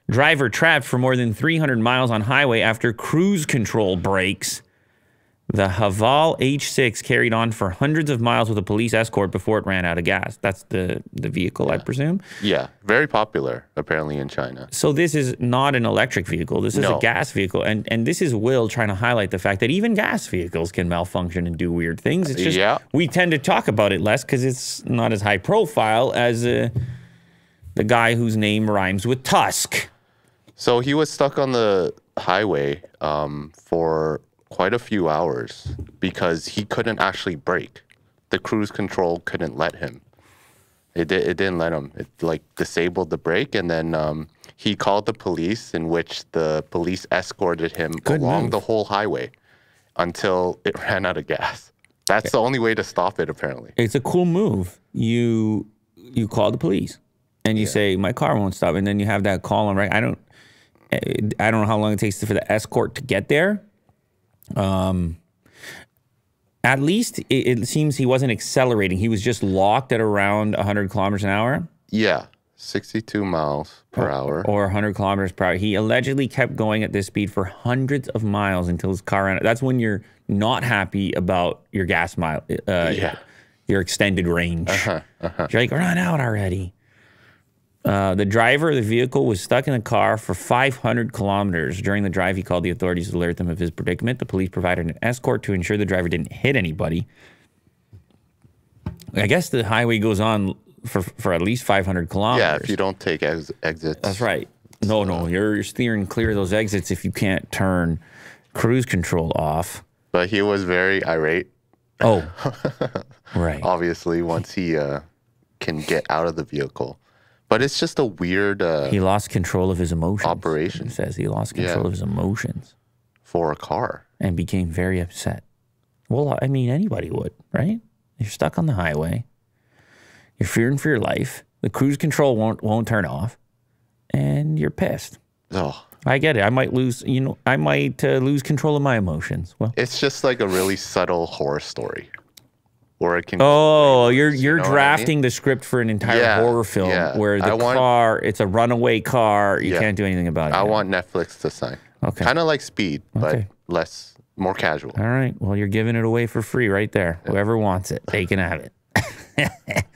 Driver trapped for more than 300 miles on highway after cruise control breaks. The Haval H6 carried on for hundreds of miles with a police escort before it ran out of gas. That's the vehicle, I presume. Yeah, very popular, apparently, in China. So this is not an electric vehicle. This is a gas vehicle. And this is Will trying to highlight the fact that even gas vehicles can malfunction and do weird things. It's just we tend to talk about it less because it's not as high profile as the guy whose name rhymes with Tusk. So he was stuck on the highway for quite a few hours because he couldn't actually brake. The cruise control couldn't let him. It didn't let him. It like disabled the brake, and then he called the police, in which the police escorted him along the whole highway until it ran out of gas. That's the only way to stop it, apparently. It's a cool move. You call the police and you say, my car won't stop, and then you have that call on, right? I don't know how long it takes for the escort to get there. At least it seems he wasn't accelerating. He was just locked at around 100 kilometers an hour. Yeah, 62 miles per hour. Or 100 kilometers per hour. He allegedly kept going at this speed for hundreds of miles until his car ran out. That's when you're not happy about your gas mile, your extended range. You're like, run out already. The driver of the vehicle was stuck in the car for 500 kilometers. During the drive, he called the authorities to alert them of his predicament. The police provided an escort to ensure the driver didn't hit anybody. I guess the highway goes on for at least 500 kilometers. Yeah, if you don't take exits. That's right. No, you're steering clear of those exits if you can't turn cruise control off. But he was very irate. Oh, right. Obviously, once he can get out of the vehicle. But it's just a weird he lost control of his emotions. Operation. It says he lost control of his emotions. For a car. And became very upset. Well, I mean, anybody would, right? You're stuck on the highway. You're fearing for your life. The cruise control won't turn off. And you're pissed. Oh. I get it. I might lose, lose control of my emotions. Well, it's just like a really subtle horror story. Or it can. Oh, you're drafting the script for an entire horror film where the car, it's a runaway car. You can't do anything about it. I want Netflix to sign. Okay. Kind of like Speed, but more casual. All right. Well, you're giving it away for free right there. Whoever wants it, they can have it.